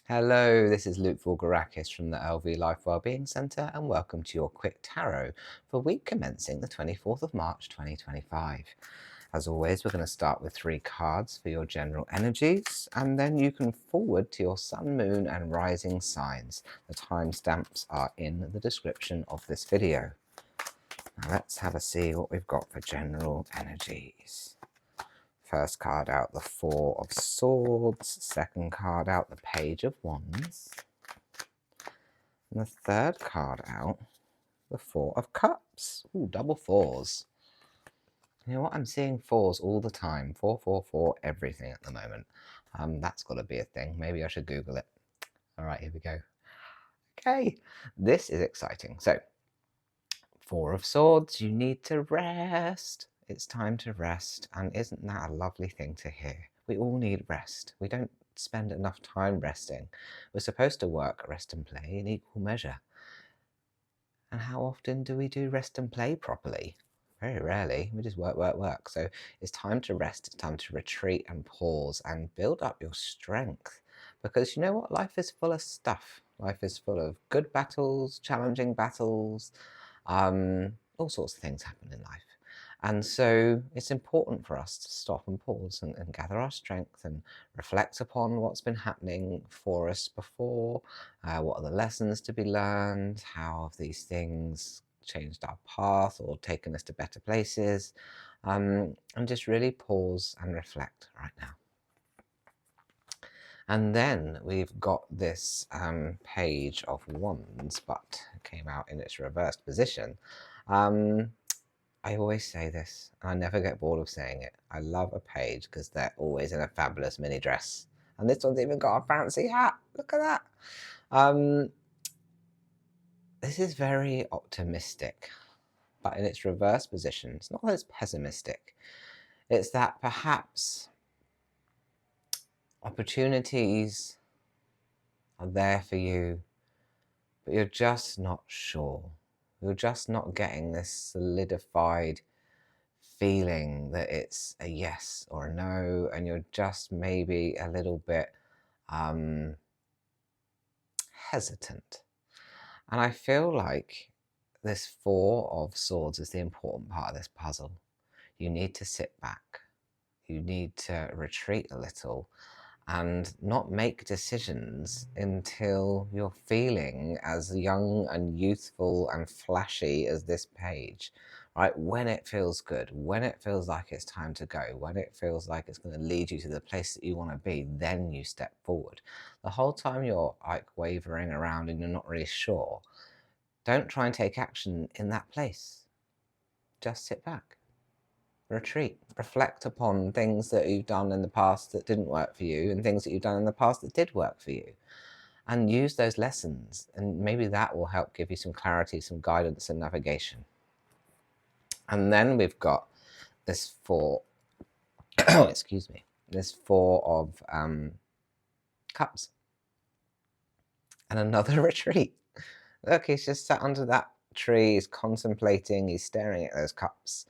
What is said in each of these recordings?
Hello, this is Luke Voulgarakis from the LV Life Wellbeing Centre, and welcome to your quick tarot for week commencing the 24th of March 2025. As always, we're going to start with 3 cards for your general energies, and then you can forward to your sun, moon and rising signs. The timestamps are in the description of this video. Now let's have a see what we've got for general energies. First card out, the Four of Swords. Second card out, the Page of Wands. And the third card out, the Four of Cups. Ooh, double fours. You know what? I'm seeing fours all the time. 444, everything at the moment. That's got to be a thing. Maybe I should Google it. All right, here we go. Okay, this is exciting. So, Four of Swords, you need to rest. It's time to rest, and isn't that a lovely thing to hear? We all need rest. We don't spend enough time resting. We're supposed to work, rest and play in equal measure. And how often do we do rest and play properly? Very rarely. We just work, work, work. So it's time to rest. It's time to retreat and pause and build up your strength. Because you know what? Life is full of stuff. Life is full of good battles, challenging battles. All sorts of things happen in life. And so it's important for us to stop and pause and gather our strength and reflect upon what's been happening for us before, what are the lessons to be learned, how have these things changed our path or taken us to better places, and just really pause and reflect right now. And then we've got this Page of Wands, but it came out in its reversed position. I always say this, and I never get bored of saying it. I love a page because they're always in a fabulous mini dress. And this one's even got a fancy hat. Look at that. This is very optimistic, but in its reverse position, it's not that it's pessimistic. It's that perhaps opportunities are there for you, but you're just not sure. You're just not getting this solidified feeling that it's a yes or a no, and you're just maybe a little bit hesitant. And I feel like this Four of Swords is the important part of this puzzle. You need to sit back. You need to retreat a little and not make decisions until you're feeling as young and youthful and flashy as this page, right? When it feels good, when it feels like it's time to go, when it feels like it's going to lead you to the place that you want to be, then you step forward. The whole time you're like wavering around and you're not really sure, don't try and take action in that place. Just sit back. Retreat, reflect upon things that you've done in the past that didn't work for you and things that you've done in the past that did work for you, and use those lessons, and maybe that will help give you some clarity, some guidance and navigation. And then we've got this Four excuse me, this Four of Cups and another retreat. Look, he's just sat under that tree, he's contemplating, he's staring at those cups.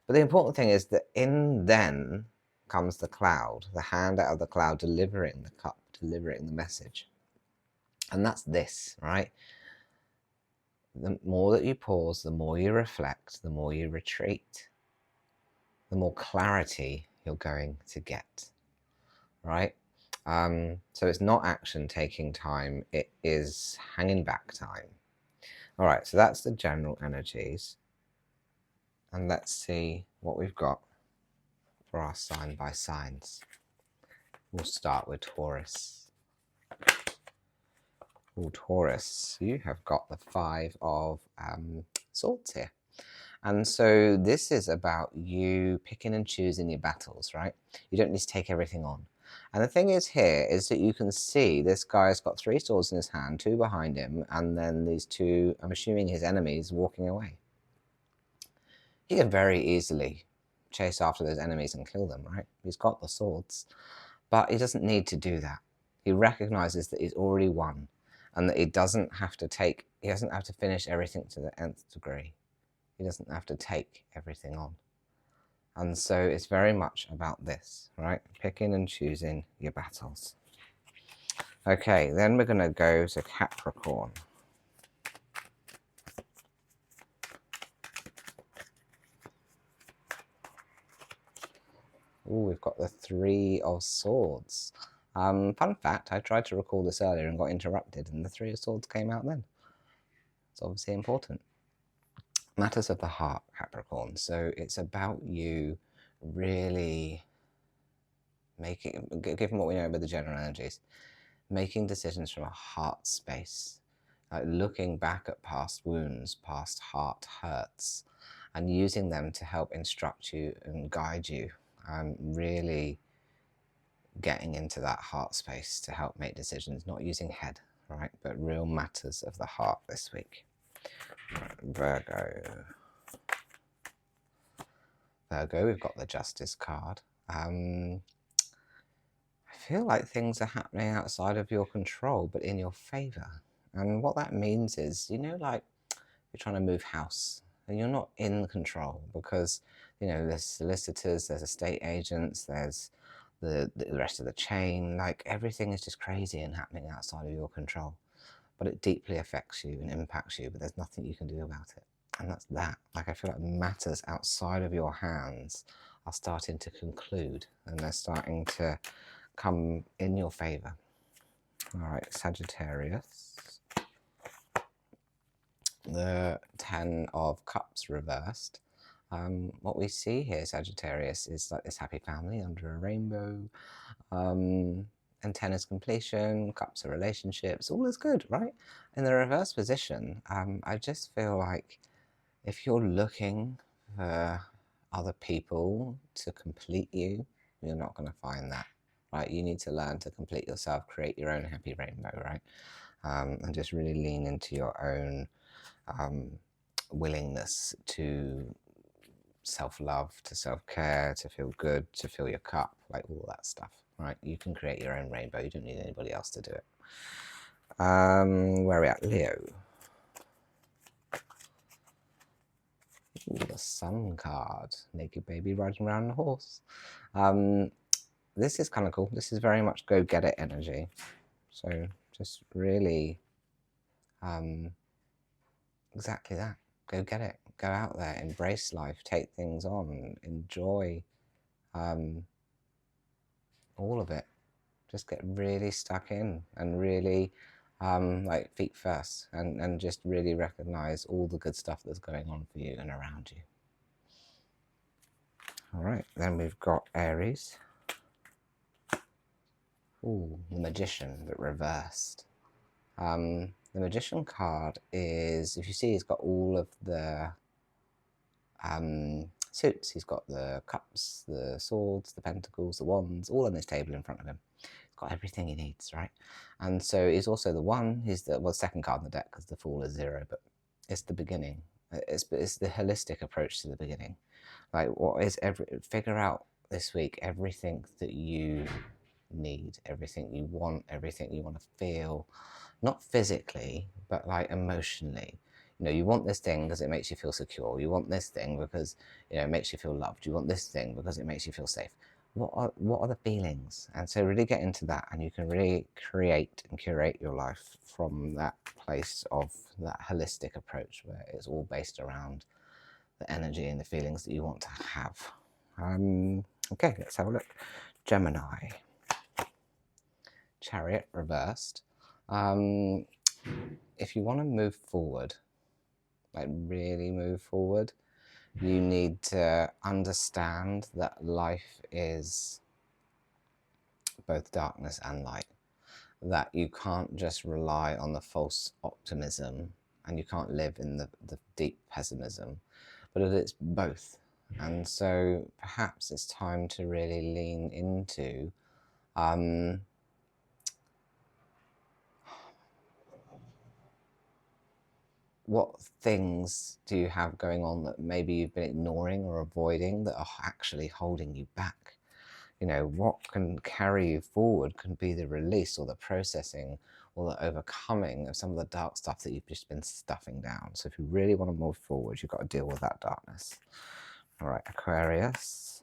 But the important thing is that in then comes the cloud, the hand out of the cloud delivering the cup, delivering the message. And that's this, right? The more that you pause, the more you reflect, the more you retreat, the more clarity you're going to get, right? So it's not action taking time, it is hanging back time. All right, so that's the general energies. And let's see what we've got for our sign by signs. We'll start with Taurus. Well, Taurus, you have got the Five of Swords here. And so this is about you picking and choosing your battles, right? You don't need to take everything on. And the thing is here is that you can see this guy's got 3 swords in his hand, 2 behind him, and then these 2, I'm assuming his enemies, walking away. He can very easily chase after those enemies and kill them, right? He's got the swords, but he doesn't need to do that. He recognizes that he's already won and that he doesn't have to finish everything to the nth degree. He doesn't have to take everything on. And so it's very much about this, right? Picking and choosing your battles. Okay, then we're going to go to Capricorn. Oh, we've got the Three of Swords. Fun fact, I tried to record this earlier and got interrupted, and the Three of Swords came out then. It's obviously important. Matters of the heart, Capricorn. So it's about you really making, given what we know about the general energies, making decisions from a heart space, like looking back at past wounds, past heart hurts, and using them to help instruct you and guide you. Really getting into that heart space to help make decisions, not using head, right, but real matters of the heart this week. Virgo. Virgo, we've got the Justice card. I feel like things are happening outside of your control, but in your favor. And what that means is, you know, like you're trying to move house and you're not in control because, you know, there's solicitors, there's estate agents, there's the rest of the chain. Like everything is just crazy and happening outside of your control. But it deeply affects you and impacts you, but there's nothing you can do about it. And that's that. Like I feel like matters outside of your hands are starting to conclude and they're starting to come in your favor. All right, Sagittarius. The Ten of Cups reversed. What we see here, Sagittarius, is like this happy family under a rainbow. And 10 is completion, cups are relationships, all is good, right? In the reverse position, I just feel like if you're looking for other people to complete you, you're not going to find that, right? You need to learn to complete yourself, create your own happy rainbow, right? And just really lean into your own willingness to self-love, to self-care, to feel good, to fill your cup, like all that stuff, right? You can create your own rainbow. You don't need anybody else to do it. Where are we at? Leo. Ooh, the Sun card. Naked baby riding around on a horse. This is kind of cool. This is very much go get it energy. So just really exactly that. Go get it. Go out there, embrace life, take things on, enjoy all of it. Just get really stuck in and really like feet first and just really recognize all the good stuff that's going on for you and around you. All right, then we've got Aries. Ooh, the Magician, but reversed. The Magician card is, if you see, he's got all of the suits. He's got the cups, the swords, the pentacles, the wands, all on this table in front of him. He's got everything he needs, right? And so he's also the one. He's the second card in the deck because the Fool is 0, but it's the beginning. It's the holistic approach to the beginning. Like figure out this week everything that you need, everything you want to feel, not physically, but like emotionally. You know, you want this thing because it makes you feel secure. You want this thing because, you know, it makes you feel loved. You want this thing because it makes you feel safe. What are the feelings? And so really get into that, and you can really create and curate your life from that place of that holistic approach where it's all based around the energy and the feelings that you want to have. Okay, let's have a look. Gemini. Chariot reversed. If you want to move forward, like really move forward, you need to understand that life is both darkness and light, that you can't just rely on the false optimism and you can't live in the deep pessimism, but that it's both. And so perhaps it's time to really lean into what things do you have going on that maybe you've been ignoring or avoiding that are actually holding you back? You know, what can carry you forward can be the release or the processing or the overcoming of some of the dark stuff that you've just been stuffing down. So if you really want to move forward, you've got to deal with that darkness. All right, Aquarius.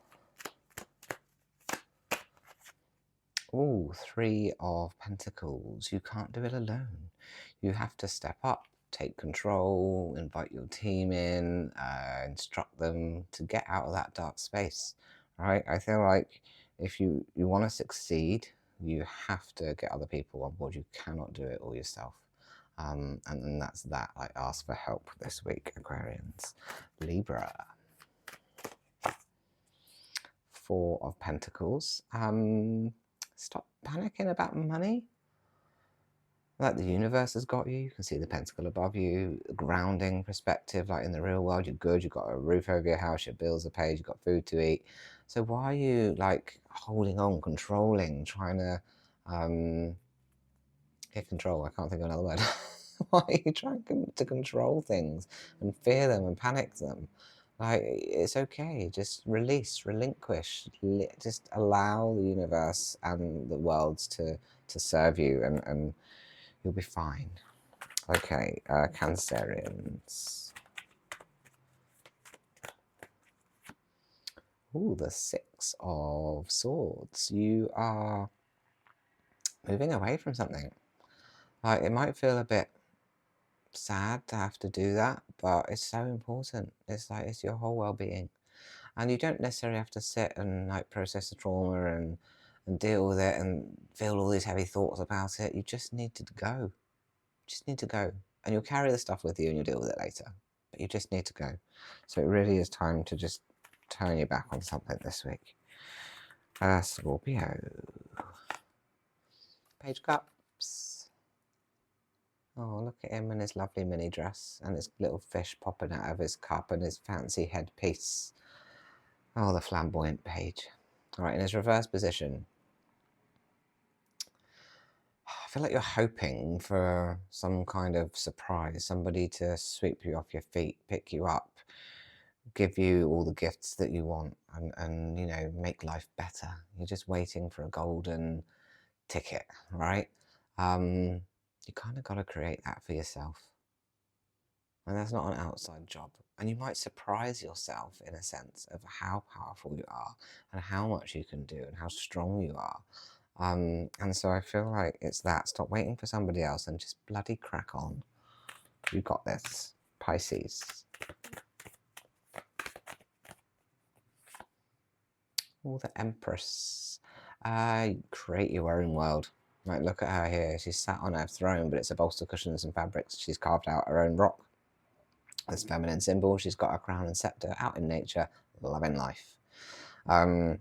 Oh, Three of Pentacles. You can't do it alone. You have to step up, take control, invite your team in, instruct them to get out of that dark space, right? I feel like if you want to succeed, you have to get other people on board. You cannot do it all yourself. And then that's that. Like, ask for help this week, Aquarians. Libra. Four of Pentacles. Stop panicking about money. Like, the universe has got you. You can see the pentacle above you. Grounding perspective, like in the real world, you're good. You've got a roof over your house. Your bills are paid. You've got food to eat. So why are you like holding on, controlling, trying to get control? I can't think of another word. Why are you trying to control things and fear them and panic them? Like, it's okay. Just release, relinquish. Just allow the universe and the worlds to serve you, and you'll be fine. Okay, Cancerians. Ooh, the Six of Swords. You are moving away from something. Like, it might feel a bit sad to have to do that, but it's so important. It's like, it's your whole well-being. And you don't necessarily have to sit and like process the trauma and deal with it and feel all these heavy thoughts about it. You just need to go. You just need to go. And you'll carry the stuff with you and you'll deal with it later. But you just need to go. So it really is time to just turn your back on something this week. Scorpio. Page of Cups. Oh, look at him in his lovely mini dress and his little fish popping out of his cup and his fancy headpiece. Oh, the flamboyant page. All right, in his reverse position, I feel like you're hoping for some kind of surprise, somebody to sweep you off your feet, pick you up, give you all the gifts that you want, and you know, make life better. You're just waiting for a golden ticket, right? You kind of got to create that for yourself. And that's not an outside job. And you might surprise yourself in a sense of how powerful you are and how much you can do and how strong you are. And so I feel like it's that. Stop waiting for somebody else and just bloody crack on. You got this. Pisces. Oh, the Empress. Create your own world. Like, look at her here. She's sat on her throne, but it's a bolster, cushions and fabrics. She's carved out her own rock. This feminine symbol. She's got a crown and scepter out in nature, loving life. You're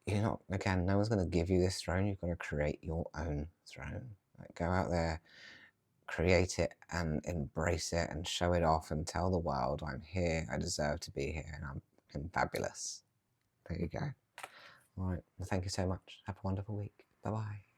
not, again, no one's going to give you this throne. You've got to create your own throne. Like, go out there, create it and embrace it and show it off and tell the world, I'm here, I deserve to be here, and I'm fabulous. There you go. All right, well, thank you so much. Have a wonderful week. Bye-bye.